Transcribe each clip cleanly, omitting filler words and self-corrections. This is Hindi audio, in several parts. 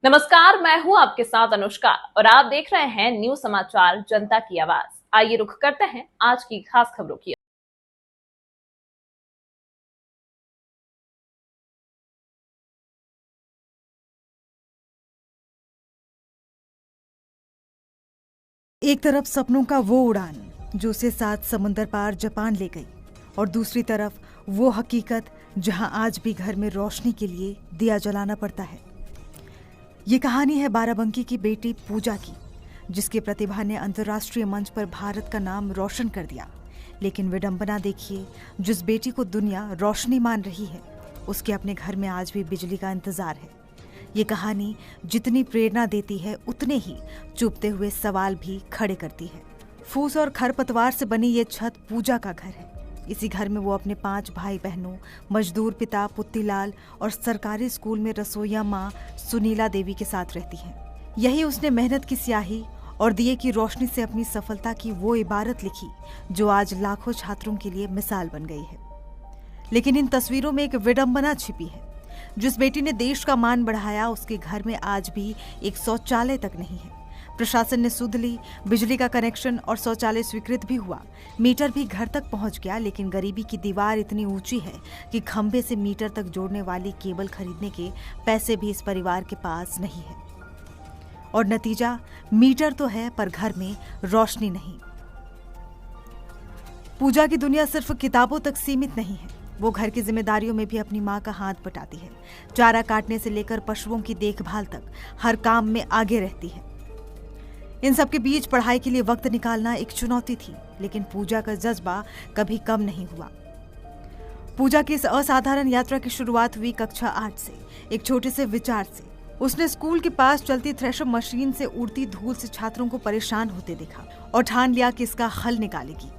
नमस्कार, मैं हूं आपके साथ अनुष्का और आप देख रहे हैं न्यूज समाचार जनता की आवाज। आइए रुख करते हैं आज की खास खबरों की। एक तरफ सपनों का वो उड़ान जो उसे 7 समुंदर पार जापान ले गई और दूसरी तरफ वो हकीकत जहां आज भी घर में रोशनी के लिए दिया जलाना पड़ता है। ये कहानी है बाराबंकी की बेटी पूजा की, जिसकी प्रतिभा ने अंतर्राष्ट्रीय मंच पर भारत का नाम रोशन कर दिया। लेकिन विडंबना देखिए, जिस बेटी को दुनिया रोशनी मान रही है उसके अपने घर में आज भी बिजली का इंतजार है। ये कहानी जितनी प्रेरणा देती है उतने ही चुभते हुए सवाल भी खड़े करती है। फूस और खरपतवार से बनी ये छत पूजा का घर है। इसी घर में वो अपने 5 भाई बहनों, मजदूर पिता पुत्तीलाल और सरकारी स्कूल में रसोइया माँ सुनीला देवी के साथ रहती है। यही उसने मेहनत की स्याही और दिए की रोशनी से अपनी सफलता की वो इबारत लिखी जो आज लाखों छात्रों के लिए मिसाल बन गई है। लेकिन इन तस्वीरों में एक विडंबना छिपी है। जिस बेटी ने देश का मान बढ़ाया उसके घर में आज भी एक शौचालय तक नहीं है। प्रशासन ने सुध ली, बिजली का कनेक्शन और शौचालय स्वीकृत भी हुआ, मीटर भी घर तक पहुंच गया, लेकिन गरीबी की दीवार इतनी ऊंची है कि खंभे से मीटर तक जोड़ने वाली केबल खरीदने के पैसे भी इस परिवार के पास नहीं है। और नतीजा, मीटर तो है पर घर में रोशनी नहीं। पूजा की दुनिया सिर्फ किताबों तक सीमित नहीं है। वो घर की जिम्मेदारियों में भी अपनी माँ का हाथ बटाती है। चारा काटने से लेकर पशुओं की देखभाल तक हर काम में आगे रहती है। इन सब के बीच पढ़ाई के लिए वक्त निकालना एक चुनौती थी, लेकिन पूजा का जज्बा कभी कम नहीं हुआ। पूजा की इस असाधारण यात्रा की शुरुआत हुई कक्षा 8 से, एक छोटे से विचार से। उसने स्कूल के पास चलती थ्रेशर मशीन से उड़ती धूल से छात्रों को परेशान होते देखा और ठान लिया कि इसका हल निकालेगी।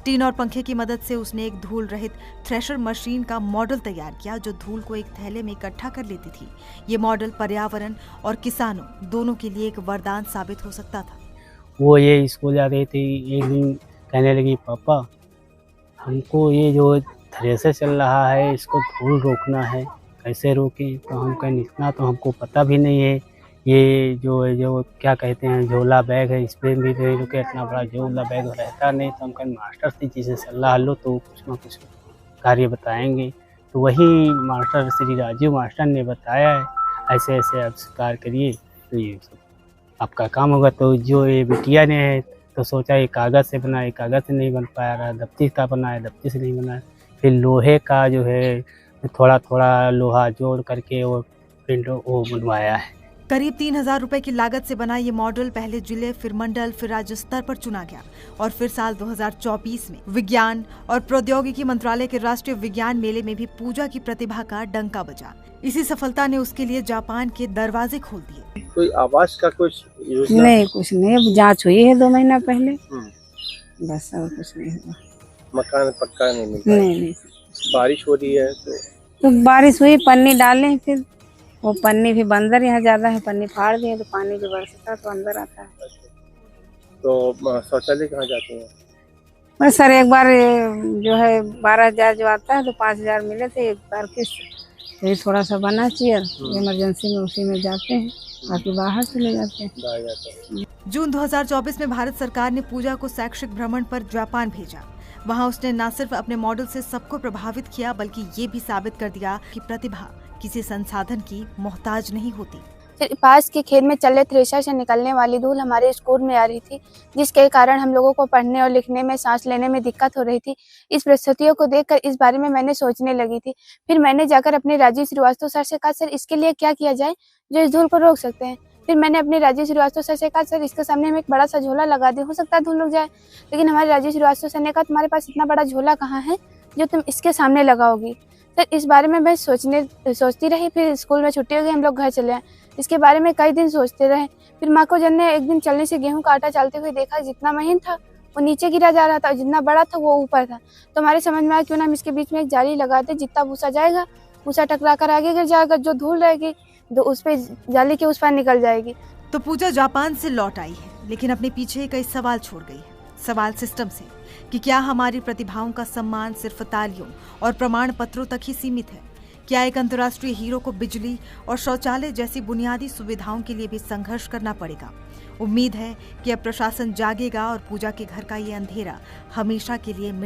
टीन और पंखे की मदद से उसने एक धूल रहित थ्रेशर मशीन का मॉडल तैयार किया जो धूल को एक थैले में इकट्ठा कर लेती थी। ये मॉडल पर्यावरण और किसानों दोनों के लिए एक वरदान साबित हो सकता था। वो ये स्कूल जा रही थी, एक दिन कहने लगी, पापा हमको ये जो थ्रेशर चल रहा है इसको धूल रोकना है, कैसे रोकें? तो हम कहें इतना तो हमको पता भी नहीं है। ये जो क्या कहते हैं झोला बैग है, इस पर भी नहीं रुके, इतना बड़ा झोला बैग रहता नहीं। तो हम कहें मास्टर से चीज़ें सलाह लो तो कुछ ना कुछ कार्य बताएंगे। तो वही मास्टर श्री राजीव मास्टर ने बताया है, ऐसे ऐसे आप कार्य करिए तो ये सब आपका काम होगा। तो जो ये बिटिया ने है तो सोचा ये कागज़ से बनाए, कागज़ से नहीं बन पाया रहा, दफ्ती का बनाया, दफ्ती से नहीं बनाया। फिर लोहे का जो है थोड़ा थोड़ा लोहा जोड़ करके वो प्रिंट वो बनवाया है। करीब 3,000 रुपए की लागत से बना ये मॉडल पहले जिले, फिर मंडल, फिर राज्य स्तर पर चुना गया और फिर साल 2024 में विज्ञान और प्रौद्योगिकी मंत्रालय के राष्ट्रीय विज्ञान मेले में भी पूजा की प्रतिभा का डंका बजा। इसी सफलता ने उसके लिए जापान के दरवाजे खोल दिए। कोई आवास का कुछ योजना? नहीं, कुछ नहीं। अब जांच हुई है 2 महीना पहले, बस और कुछ नहीं हुआ। मकान पक्का नहीं मिल रहा? नहीं। बारिश हो रही है तो बारिश हुई, पन्नी डाले, फिर वो पन्नी भी बंदर यहाँ ज्यादा है, पन्नी फाड़ दिए तो पानी जो बरसता तो अंदर आता है। तो शौचालय कहाँ जाते हैं? बस सर एक बार जो है 12,000 जो आता है तो 5,000 मिले थे एक बार किस्त, यही थोड़ा सा बना चेयर, इमरजेंसी में उसी में जाते हैं, बाकी बाहर चले जाते हैं। जून 2024 में भारत सरकार ने पूजा को शैक्षिक भ्रमण पर जापान भेजा। वहां उसने न सिर्फ अपने मॉडल से सबको प्रभावित किया बल्कि ये भी साबित कर दिया कि प्रतिभा किसी संसाधन की मोहताज नहीं होती। पास के खेत में चले थ्रेशर से निकलने वाली धूल हमारे स्कूल में आ रही थी, जिसके कारण हम लोगों को पढ़ने और लिखने में, सांस लेने में दिक्कत हो रही थी। इस परिस्थितियों को देखकर इस बारे में मैंने सोचने लगी थी। फिर मैंने जाकर अपने राजीव श्रीवास्तव सर से कहा, सर इसके लिए क्या किया जाए जो इस धूल को रोक सकते हैं। फिर मैंने अपने राजीव श्रीवास्तव सर से कहा, सर इसके सामने हम एक बड़ा सा झोला लगा दें, हो सकता है धूल रुक जाए। लेकिन हमारे राजीव श्रीवास्तव सर ने कहा, तुम्हारे पास इतना बड़ा झोला कहाँ है जो तुम इसके सामने लगाओगी। सर इस बारे में मैं सोचती रही। फिर स्कूल में छुट्टी हो गई, हम लोग घर चले आए। इसके बारे में कई दिन सोचते रहे। फिर माँ को जन ने एक दिन चलने से गेहूं का आटा चालते हुए देखा, जितना महीन था वो नीचे गिरा जा रहा था और जितना बड़ा था वो ऊपर था। तो हमारे समझ में आया क्यों ना हम इसके बीच में एक जाली लगा दे, जितना भूसा जाएगा भूसा टकरा कर आगे गिर जाएगा, जो धूल रहेगी तो उस पे जाली के उस पार निकल जाएगी। तो पूजा जापान से लौट आई है, लेकिन अपने पीछे कई सवाल छोड़ गई है। सवाल सिस्टम से कि क्या हमारी प्रतिभाओं का सम्मान सिर्फ तालियों और प्रमाण पत्रों तक ही सीमित है? क्या एक अंतर्राष्ट्रीय हीरो को बिजली और शौचालय जैसी बुनियादी सुविधाओं के लिए भी संघर्ष करना पड़ेगा? उम्मीद है कि अब प्रशासन जागेगा और पूजा के घर का ये अंधेरा हमेशा के लिए मिट